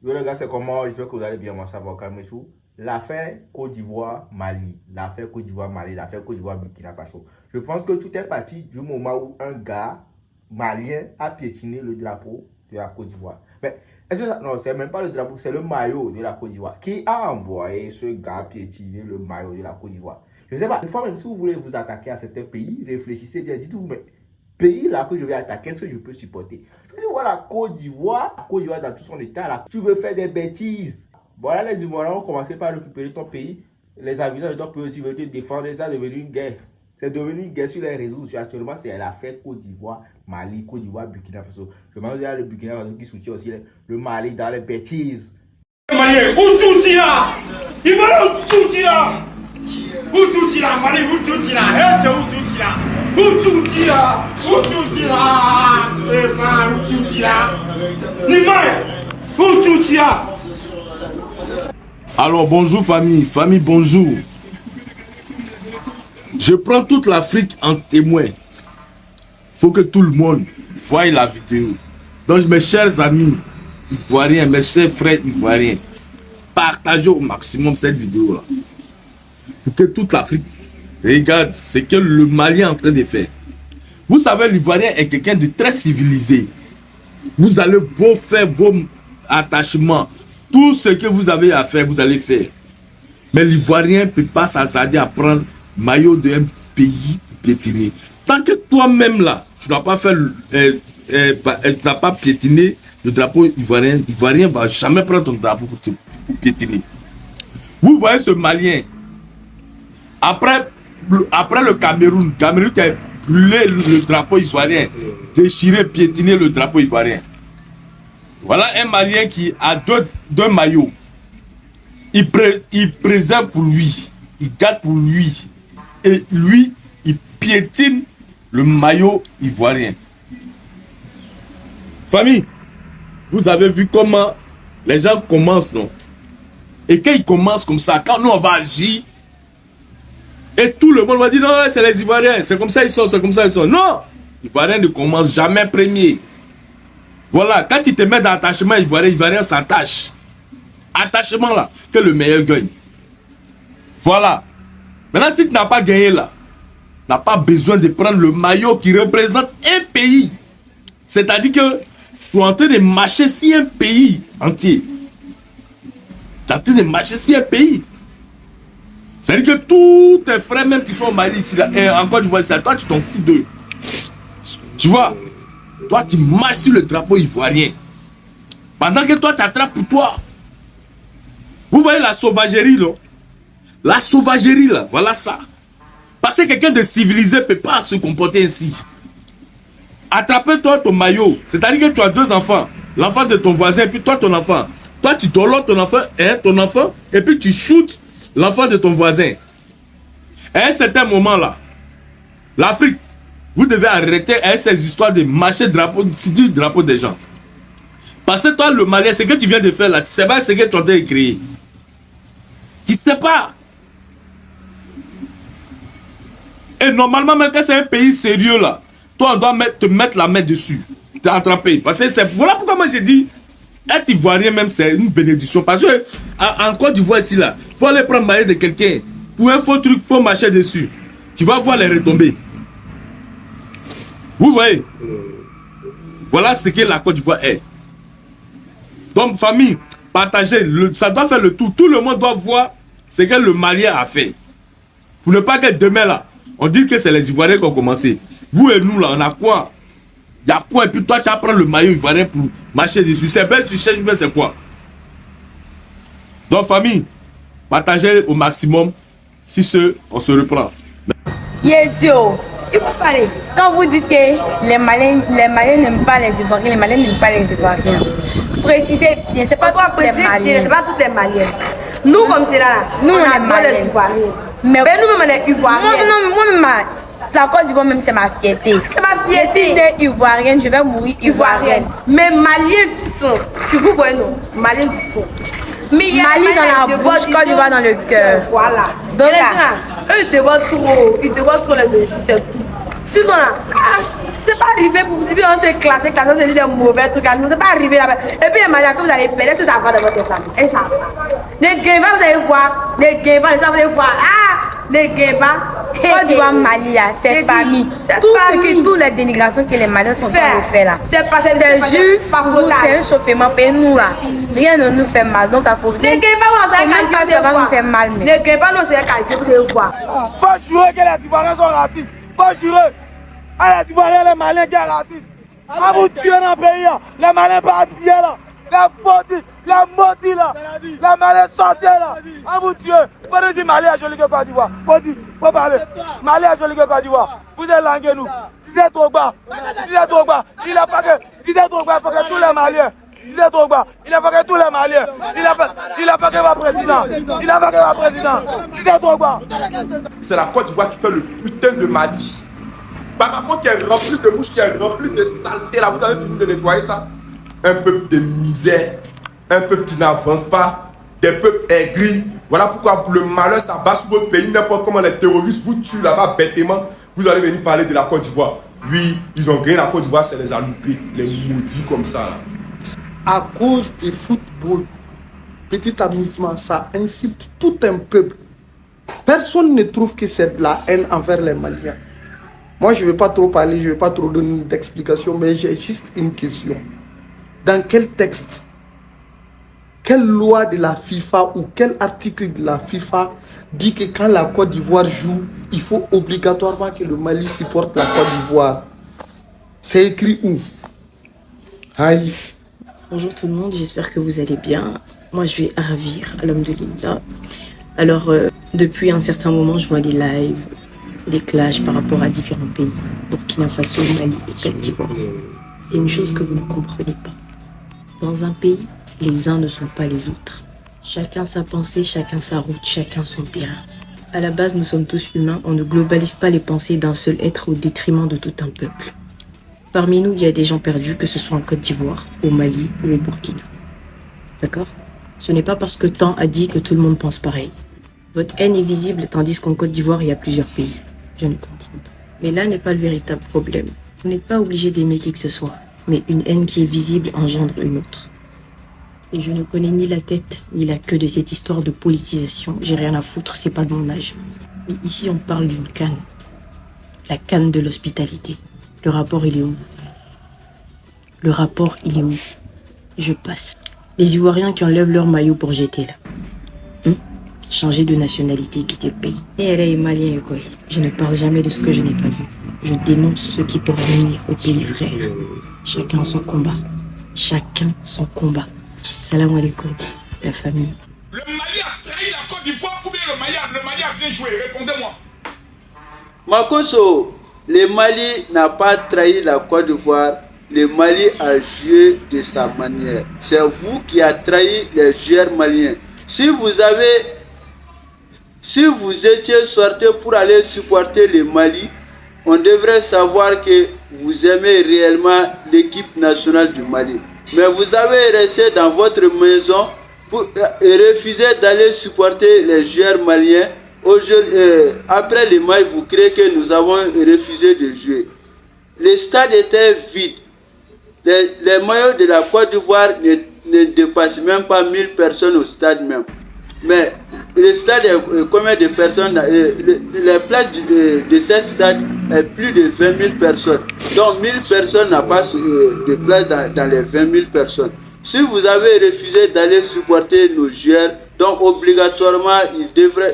Yo les gars, c'est comment? J'espère que vous allez bien, moi ça va calme et tout. L'affaire Côte d'Ivoire-Mali, l'affaire Côte d'Ivoire-Mali, l'affaire Côte d'Ivoire-Burkina Faso. Je pense que tout est parti du moment où un gars malien a piétiné le drapeau de la Côte d'Ivoire. Mais est-ce que ça, non, c'est même pas le drapeau, c'est le maillot de la Côte d'Ivoire. Qui a envoyé ce gars piétiner le maillot de la Côte d'Ivoire? Je ne sais pas, une fois même si vous voulez vous attaquer à certains pays, réfléchissez bien, dites-vous, mais pays là que je vais attaquer, est-ce que je peux supporter? Tu vois la Côte d'Ivoire dans tout son état là, tu veux faire des bêtises. Voilà, les Ivoiriens ont commencé par récupérer ton pays. Les habitants de ton pays aussi veulent te défendre et ça est devenu une guerre. C'est devenu une guerre sur les réseaux sociaux. Actuellement, c'est l'affaire Côte d'Ivoire, Mali, Côte d'Ivoire, Burkina Faso. Je pense qu'il y a le Burkina Faso qui soutient aussi le Mali dans les bêtises. Malien, où tout tira? Il va où tout tira? Où tout tira? Mali, où tout tira? Eh, c'est où tout tira? Où tout tira? Où tout tira? Eh, pas où tout tira? Nimai, où tout tira? Alors bonjour famille bonjour. Je prends toute l'Afrique en témoin. Faut que tout le monde voie la vidéo. Donc mes chers amis ivoiriens, mes chers frères ivoiriens, partagez au maximum cette vidéo là. Pour que toute l'Afrique regarde ce que le Mali est en train de faire. Vous savez, l'Ivoirien est quelqu'un de très civilisé. Vous allez beau faire vos attachements. Tout ce que vous avez à faire, vous allez faire. Mais l'Ivoirien ne peut pas s'hasarder à prendre le maillot d'un pays pour piétiner. Tant que toi-même là, tu n'as pas fait, tu n'as pas piétiné le drapeau ivoirien, l'Ivoirien ne va jamais prendre ton drapeau pour piétiner. Vous voyez ce Malien, après le Cameroun qui a brûlé le drapeau ivoirien, déchiré, piétiné le drapeau ivoirien. Voilà un Malien qui a deux maillots. Il préserve pour lui. Il garde pour lui. Et lui, il piétine le maillot ivoirien. Famille, vous avez vu comment les gens commencent, non? Et quand ils commencent comme ça, quand nous on va agir, et tout le monde va dire non, c'est les Ivoiriens, c'est comme ça ils sont, c'est comme ça ils sont. Non! Les Ivoiriens ne commencent jamais premier. Voilà, quand tu te mets dans l'attachement ivoirien, ivoirien s'attache. Attachement là, que le meilleur gagne. Voilà. Maintenant, si tu n'as pas gagné là, tu n'as pas besoin de prendre le maillot qui représente un pays. C'est-à-dire que tu es en train de marcher sur un pays entier. Tu es en train de marcher sur un pays. C'est-à-dire que tous tes frères, même qui sont au Mali, ici, là, et encore du vois, toi, tu t'en fous d'eux. Tu vois? Toi, tu marches sur le drapeau ivoirien. Pendant que toi, tu attrapes pour toi. Vous voyez la sauvagerie, là? La sauvagerie, là, voilà ça. Parce que quelqu'un de civilisé ne peut pas se comporter ainsi. Attrape-toi ton maillot. C'est-à-dire que tu as deux enfants. L'enfant de ton voisin, et puis toi, ton enfant. Toi, tu dolores ton enfant, et puis tu shootes l'enfant de ton voisin. À un certain moment, là, l'Afrique, vous devez arrêter ces histoires de marcher du drapeau des gens. Parce que toi, le Malien, ce que tu viens de faire là, tu ne sais pas ce que tu as écrit. Tu ne sais pas. Et normalement, même quand c'est un pays sérieux là, toi, on doit te mettre la main dessus. T'es attrapé. Parce que c'est. Voilà pourquoi moi j'ai dit, être ivoirien même, c'est une bénédiction. Parce que en Côte d'Ivoire ici là, il faut aller prendre le maillot de quelqu'un. Pour un faux truc, il faut marcher dessus. Tu vas voir les retombées. Vous voyez? Voilà ce que la Côte d'Ivoire est. Donc, famille, partagez. Ça doit faire le tour. Tout le monde doit voir ce que le Malien a fait. Pour ne pas que demain, là, on dit que c'est les Ivoiriens qui ont commencé. Vous et nous, là, on a quoi? Il y a quoi? Et puis toi, tu vas prendre le maillot ivoirien pour marcher dessus. C'est bien, tu cherches bien c'est quoi? Donc, famille, partagez au maximum. Si ce, on se reprend. Yedio, il faut parler. Quand vous dites que les Maliens n'aiment pas les Ivoiriens, les Maliens n'aiment pas les Ivoiriens, précisez bien, c'est pas tous les Maliens. C'est pas tous les Maliens. Nous, comme c'est là, Nous, on on est adore Maliens. les Ivoiriens. Mais Mais nous-mêmes, on est Ivoiriens. moi-même, la Côte d'Ivoire, même, c'est ma fierté. C'est ma fierté. Je suis née ivoirienne, je vais mourir ivoirienne. Mais Maliens du sang. Tu vous vois, non? Maliens du sang. Mais il y a Mali dans la bouche, Côte d'Ivoire dans le cœur. Voilà. Donc, Et les là, gens, eux, ils te voient trop. Ils te voient trop les injustices et tout. Sinon, là, C'est pas arrivé pour vous dire on s'est clashé, on s'est dit des mauvais trucs à nous. C'est pas arrivé là-bas. Et puis les Maliens que vous allez perdre, c'est ça va dans votre famille. Et ça va. Les Guéba, vous allez voir. Les Guéba, vous allez voir. Ah, les Guéba. Côte d'Ivoire, Mali, là, c'est famille. Toutes les dénigrations que les Maliens sont en train de faire là. C'est juste pour nous, c'est un chauffement pour nous là. Rien ne nous fait mal. Donc, à faut les Guéba, vous allez qualifier. Ça va nous faire mal. Les Guéba, nous allons qualifier, vous allez voir. Faut jurer que les Ivoiriens sont racistes. Faut jurer. À les Ivoiriens, les Maliens qui sont racistes. À vous tuer dans le pays, les Maliens pas tuer là. Les fautes, les maudits là. Les Maliens sortis là. À vous tuer. Faut dire Mali à joli que Côte d'Ivoire. Faut dire, faut parler. Mali à joli que Côte d'Ivoire. Vous êtes langués nous. Si c'est trop bas, si c'est trop bas, il n'a pas que, si c'est trop bas, il faut que tous les Maliens. Si c'est trop bas, il n'a pas que tous les Maliens. Il n'a pas que ma président. Il n'a pas que ma président. Si c'est trop bas. C'est la Côte d'Ivoire qui fait le putain de Mali. Bamako qui est rempli de mouches, qui est rempli de saleté là, vous avez fini de nettoyer ça? Un peuple de misère, un peuple qui n'avance pas, des peuples aigris. Voilà pourquoi le malheur s'abat sur votre pays, n'importe comment les terroristes vous tuent là-bas bêtement. Vous allez venir parler de la Côte d'Ivoire. Oui, ils ont gagné la Côte d'Ivoire, c'est les aloupés, les maudits comme ça là. À cause du football, petit amusement, ça insulte tout un peuple. Personne ne trouve que c'est de la haine envers les Maliens. Moi, je ne vais pas trop parler, je ne vais pas trop donner d'explications, mais j'ai juste une question. Dans quel texte, quelle loi de la FIFA ou quel article de la FIFA dit que quand la Côte d'Ivoire joue, il faut obligatoirement que le Mali supporte la Côte d'Ivoire? C'est écrit où? Aïe. Bonjour tout le monde, j'espère que vous allez bien. Moi, je vais ravir à l'homme de l'Inda. Alors, depuis un certain moment, je vois des lives, des clashs par rapport à différents pays, Burkina Faso, Mali et Côte d'Ivoire. Il y a une chose que vous ne comprenez pas. Dans un pays, les uns ne sont pas les autres. Chacun sa pensée, chacun sa route, chacun son terrain. À la base, nous sommes tous humains, on ne globalise pas les pensées d'un seul être au détriment de tout un peuple. Parmi nous, il y a des gens perdus, que ce soit en Côte d'Ivoire, au Mali ou au Burkina. D'accord? Ce n'est pas parce que tant a dit que tout le monde pense pareil. Votre haine est visible, tandis qu'en Côte d'Ivoire, il y a plusieurs pays. Je ne comprends pas. Mais là n'est pas le véritable problème. Vous n'êtes pas obligé d'aimer qui que ce soit, mais une haine qui est visible engendre une autre. Et je ne connais ni la tête, ni la queue de cette histoire de politisation. J'ai rien à foutre, c'est pas de mon âge. Mais ici, on parle d'une canne. La canne de l'hospitalité. Le rapport, il est où? Le rapport, il est où? Je passe. Les Ivoiriens qui enlèvent leur maillot pour jeter là. Changer de nationalité, quitter le pays. Et malien et quoi? Je ne parle jamais de ce que je n'ai pas vu. Je dénonce ceux qui pourraient nuire au pays frère. Chacun son combat. Chacun son combat. Salam alaikum, la famille. Le Mali a trahi la Côte d'Ivoire ou bien le Mali a bien joué? Répondez-moi. Makoso, le Mali n'a pas trahi la Côte d'Ivoire. Le Mali a joué de sa manière. C'est vous qui avez trahi les joueurs maliens. Si vous étiez sorti pour aller supporter le Mali, on devrait savoir que vous aimez réellement l'équipe nationale du Mali. Mais vous avez resté dans votre maison et refusé d'aller supporter les joueurs maliens. Après le match, vous créez que nous avons refusé de jouer. Le stade était vide. Les maillots de la Côte d'Ivoire ne dépassent même pas 1000 personnes au stade même. Mais le stade est combien de personnes? Les places de ce stade est plus de 20 000 personnes. Donc 1000 personnes n'ont pas de place dans les 20 000 personnes. Si vous avez refusé d'aller supporter nos joueurs, donc obligatoirement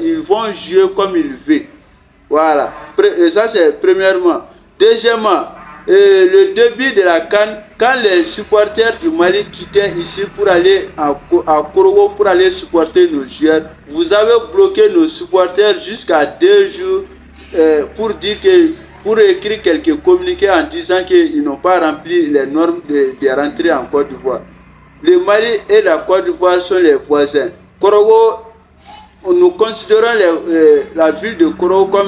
ils vont jouer comme ils veulent. Voilà. Et ça c'est premièrement. Deuxièmement, le début de la CAN, quand les supporters du Mali quittaient ici pour aller à Korogo pour aller supporter nos joueurs, vous avez bloqué nos supporters jusqu'à 2 jours pour écrire quelques communiqués en disant qu'ils n'ont pas rempli les normes de rentrer en Côte d'Ivoire. Le Mali et la Côte d'Ivoire sont les voisins. Korogo, nous considérons la ville de Korogo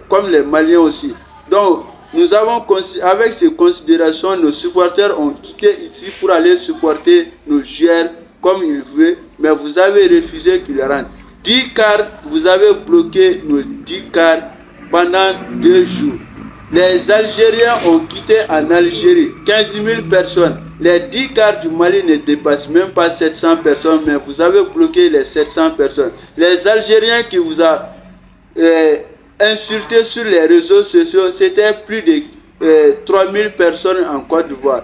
comme les Maliens aussi. Donc, nous avons, avec ces considérations, nos supporters ont quitté ici pour aller supporter nos joueurs comme ils veulent, mais vous avez refusé qu'ils rentrent. 10 cars, vous avez bloqué nos 10 cars pendant 2 jours. Les Algériens ont quitté en Algérie 15 000 personnes. Les 10 quarts du Mali ne dépassent même pas 700 personnes, mais vous avez bloqué les 700 personnes. Les Algériens qui vous ont insulté sur les réseaux sociaux, c'était plus de 3 000 personnes en Côte d'Ivoire.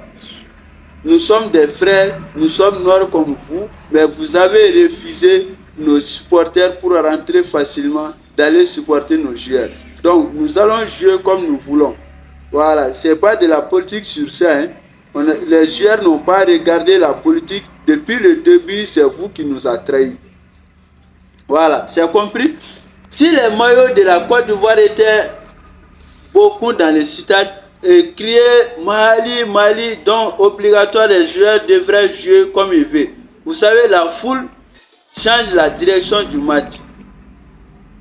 Nous sommes des frères, nous sommes noirs comme vous, mais vous avez refusé nos supporters pour rentrer facilement, d'aller supporter nos joueurs. Donc, nous allons jouer comme nous voulons. Voilà, ce n'est pas de la politique sur ça. Hein. Les joueurs n'ont pas regardé la politique. Depuis le début, c'est vous qui nous avez trahis. Voilà, c'est compris. Si les maillots de la Côte d'Ivoire étaient beaucoup dans les stades, et crier Mali, Mali, donc obligatoire, les joueurs devraient jouer comme ils veulent. Vous savez, la foule change la direction du match.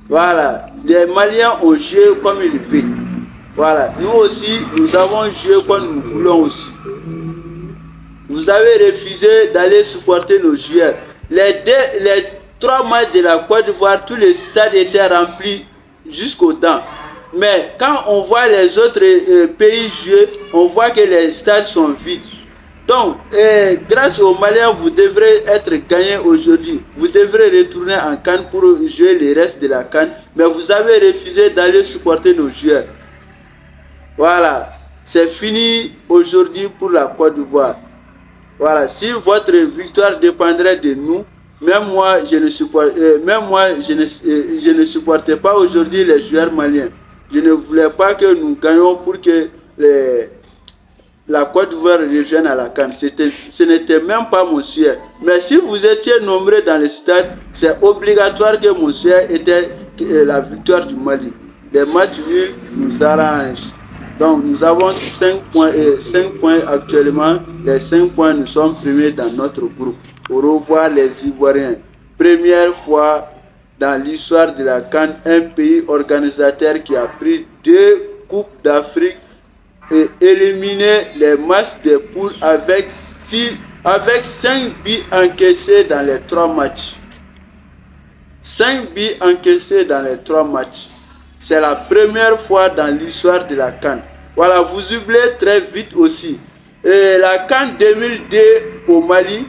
Voilà, les Maliens ont joué comme ils veulent. Voilà, nous aussi, nous avons joué comme nous voulons aussi. Vous avez refusé d'aller supporter nos joueurs. Les 3 matchs de la Côte d'Ivoire, tous les stades étaient remplis jusqu'au temps. Mais quand on voit les autres pays jouer, on voit que les stades sont vides. Donc, grâce aux Maliens, vous devrez être gagné aujourd'hui. Vous devrez retourner en CAN pour jouer le reste de la CAN. Mais vous avez refusé d'aller supporter nos joueurs. Voilà, c'est fini aujourd'hui pour la Côte d'Ivoire. Voilà, si votre victoire dépendrait de nous, même moi, je ne supportais pas aujourd'hui les joueurs maliens. Je ne voulais pas que nous gagnions pour que la Côte d'Ivoire revienne à la CAN. Ce n'était même pas mon souhait. Mais si vous étiez nombreux dans le stade, c'est obligatoire que mon souhait était la victoire du Mali. Les matchs nuls nous arrangent. Donc nous avons 5 points actuellement. Les 5 points, nous sommes premiers dans notre groupe. Au revoir les Ivoiriens. Première fois dans l'histoire de la CAN, un pays organisateur qui a pris 2 Coupes d'Afrique et éliminé les matchs de poules avec 5 buts encaissés dans les 3 matchs. 5 buts encaissés dans les 3 matchs. C'est la première fois dans l'histoire de la CAN. Voilà, vous oubliez très vite aussi. Et la CAN 2002 au Mali,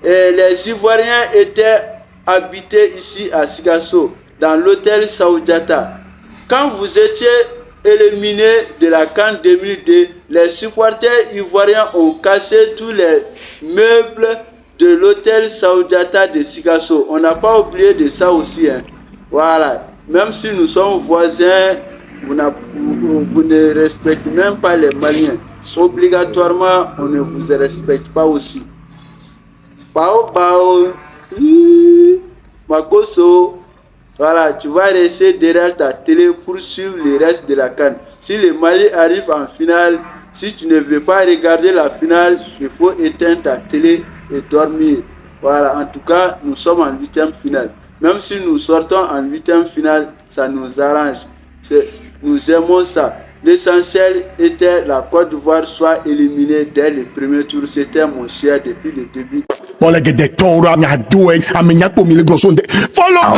les Ivoiriens étaient habités ici à Sigasso, dans l'hôtel Saoudiata. Quand vous étiez éliminé de la CAN 2002, les supporters ivoiriens ont cassé tous les meubles de l'hôtel Saoudiata de Sigasso. On n'a pas oublié de ça aussi. Hein. Voilà. Même si nous sommes voisins, vous ne respectez même pas les Maliens. Obligatoirement, on ne vous respecte pas aussi. Bao, Makoso, voilà, tu vas rester derrière ta télé pour suivre le reste de la CAN. Si le Mali arrive en finale, si tu ne veux pas regarder la finale, il faut éteindre ta télé et dormir. Voilà, en tout cas, nous sommes en 8e finale. Même si nous sortons en 8e finale, ça nous arrange. Nous aimons ça. L'essentiel était la Côte d'Ivoire soit éliminée dès le premier tour. C'était mon choix depuis le début. Follow.